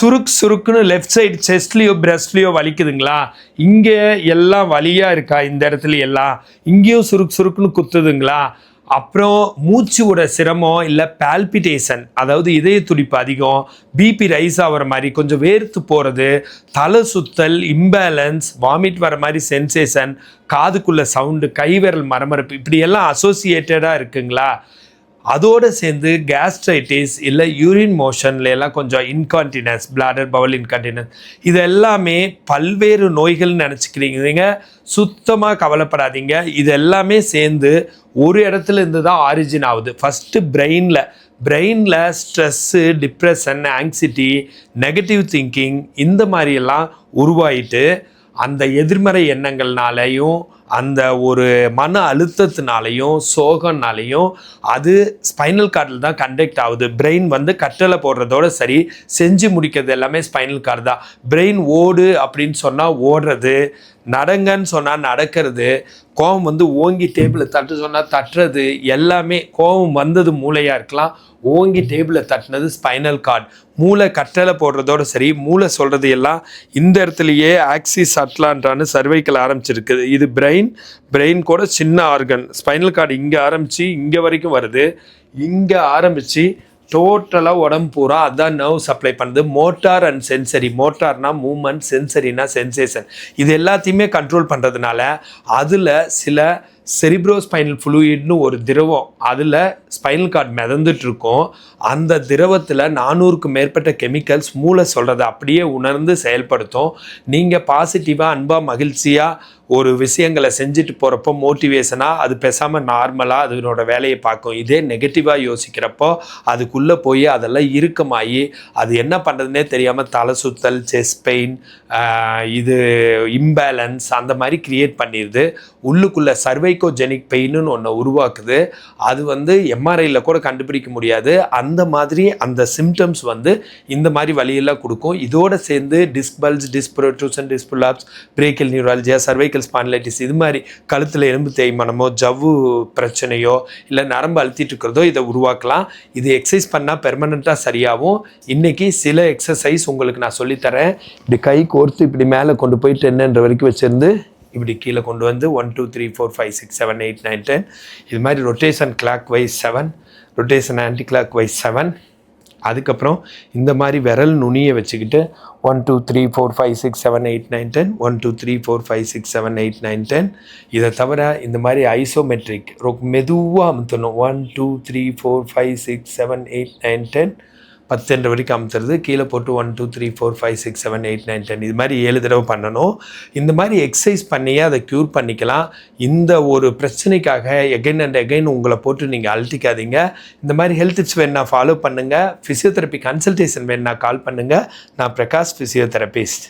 சுருக்குன்னு left side செஸ்ட்லேயோ பிரஸ்ட்லேயோ வலிக்குதுங்களா? இங்கே எல்லாம் வலியாக இருக்கா? இந்த இடத்துல எல்லாம் இங்கேயும் சுருக்குன்னு குத்துதுங்களா? அப்புறம் மூச்சு விட சிரமம் இல்லை பால்பிட்டேஷன், அதாவது இதய துடிப்பு அதிகம், பிபி ரைஸ் ஆகிற மாதிரி, கொஞ்சம் வேர்த்து போகிறது, தலை சுத்தல், இம்பேலன்ஸ், வாமிட் வர மாதிரி சென்சேஷன், காதுக்குள்ள சவுண்டு, கைவிரல் மரமரப்பு, இப்படியெல்லாம் அசோசியேட்டடாக இருக்குங்களா? அதோடு சேர்ந்து கேஸ்ட்ரைட்டிஸ் இல்லை யூரின் மோஷன்ல எல்லாம் கொஞ்சம் இன்கான்டினன்ஸ், பிளாடர் பவல் இன்கான்டினன்ஸ், இது எல்லாமே பல்வேறு நோய்கள்னு நினச்சிக்கிறீங்க. சுத்தமாக கவலைப்படாதீங்க. இது எல்லாமே சேர்ந்து ஒரு இடத்துல இருந்து தான் ஆரிஜின் ஆகுது. ஃபஸ்ட்டு பிரெயினில் stress, depression, anxiety, negative thinking இந்த மாதிரியெல்லாம் உருவாயிட்டு அந்த எதிர்மறை எண்ணங்கள்னாலையும் அந்த ஒரு மன அழுத்தத்தினாலையும் சோகம்னாலையும் அது ஸ்பைனல் கார்டில் தான் கண்டக்ட் ஆகுது. பிரெயின் கட்டளை போடுறதோட சரி, செஞ்சு முடிக்கிறது எல்லாமே ஸ்பைனல் கார்டு தான். பிரெயின் ஓடு அப்படின்னு சொன்னால் ஓடுறது, நடங்கன்னு சொன்னால் நடக்கிறது, கோபம் ஓங்கி டேபிளை தட்டு சொன்னால் தட்டுறது, எல்லாமே கோபம் வந்தது மூளையாக இருக்கலாம், ஓங்கி டேபிளை தட்டினது ஸ்பைனல் கார்டு. மூளை கட்டளை போடுறதோட சரி, மூளை சொல்கிறது எல்லாம் இந்த இடத்துலையே ஆக்சிஸ் அட்லான்டான்னு சர்வைக்கல் ஆரம்பிச்சிருக்குது. இது பிரெயின் கூட சின்ன ஆர்கன். ஸ்பைனல் கார்டு இங்கே ஆரம்பித்து இங்கே வரைக்கும் வருது. இங்கே ஆரம்பித்து டோட்டலாக உடம்பு பூரா அதான் நர்வ் சப்ளை பண்ணுது. மோட்டார் அண்ட் சென்சரி, மோட்டார்னா மூமெண்ட், சென்சரினா சென்சேஷன், இது எல்லாத்தையுமே கண்ட்ரோல் பண்ணுறதுனால அதில் சில செரிப்ரோஸ்பைனல் ஃப்ளூயிட்னு ஒரு திரவம் அதில் ஸ்பைனல் கார்டு மிதந்துட்டுருக்கோம். அந்த திரவத்தில் 400க்கும் மேற்பட்ட கெமிக்கல்ஸ் மூளை சொல்கிறத அப்படியே உணர்ந்து செயல்படுத்தும். நீங்கள் பாசிட்டிவாக, அன்பாக, மகிழ்ச்சியாக ஒரு விஷயங்களை செஞ்சுட்டு போகிறப்போ மோட்டிவேஷனாக அது பேசாமல் நார்மலாக அதனோட வேலையை பார்க்கும். இதே நெகட்டிவாக யோசிக்கிறப்போ அதுக்குள்ளே போய் அதெல்லாம் இறுக்கமாகி அது என்ன பண்ணுறதுனே தெரியாமல் தலை சுத்தல், செஸ்ட் பெயின், இது இம்பேலன்ஸ் அந்த மாதிரி க்ரியேட் பண்ணிடுது. உள்ளுக்குள்ளே சர்வைக்கோஜெனிக் பெயின்னு ஒன்று உருவாக்குது. அது எம்ஆர்ஐயில் கூட கண்டுபிடிக்க முடியாது. அந்த மாதிரி அந்த சிம்டம்ஸ் இந்த மாதிரி வழியெல்லாம் கொடுக்கும். இதோடு சேர்ந்து டிஸ்பல்ஸ், டிஸ்ப்ரோட்ரூஷன், டிஸ்புலாப்ஸ், பிரேக்கில் நியூராலஜியா, சர்வைக்கல் ஸ்பான்லைட்டிஸ், இது மாதிரி கழுத்தில் எலும்பு தேய்மானமோ, ஜவ்வு பிரச்சனையோ இல்லை நரம்பு அழுத்திட்டு இருக்கிறதோ இதை உருவாக்கலாம். இது எக்ஸசைஸ் பண்ணால் பெர்மனண்ட்டாக சரியாகும். இன்றைக்கி சில எக்ஸசைஸ் உங்களுக்கு நான் சொல்லித்தரேன். இப்படி கை கோர்த்து இப்படி மேலே கொண்டு போய் 10 வரைக்கும் வச்சுருந்து இப்படி கீழே கொண்டு 1 2 3 4 5 6 7 8 9 10, இது மாதிரி rotation clock wise 7, rotation anti clock wise 7. அதுக்கப்புறம் இந்த மாதிரி விரல் நுனியை வச்சுக்கிட்டு 1 2 3 4 5 6 7 8 9 10, 1 2 3 4 5 6 7 8 9 10. இதை தவிர இந்த மாதிரி ஐசோமெட்ரிக் மெதுவாக அமுத்தணும். 1 2 3 4 5 6 7 8 9 10, 10 வரைக்கும் அமுத்துறது, கீழே போட்டு 1 2 3 4 5 6 7 8 9 10, இது மாதிரி 7 தடவை பண்ணணும். இந்த மாதிரி எக்ஸசைஸ் பண்ணியே அதை க்யூர் பண்ணிக்கலாம். இந்த ஒரு பிரச்சனைக்காக எகைன் அண்ட் எகைன் உங்களை போட்டு நீங்கள் அழட்டிக்காதீங்க. இந்த மாதிரி ஹெல்த் டிப்ஸ் வேணுன்னா ஃபாலோ பண்ணுங்கள். ஃபிசியோதெரப்பி கன்சல்டேஷன் வேணுன்னா கால் பண்ணுங்கள். நான் பிரகாஷ், ஃபிசியோதெரபிஸ்ட்.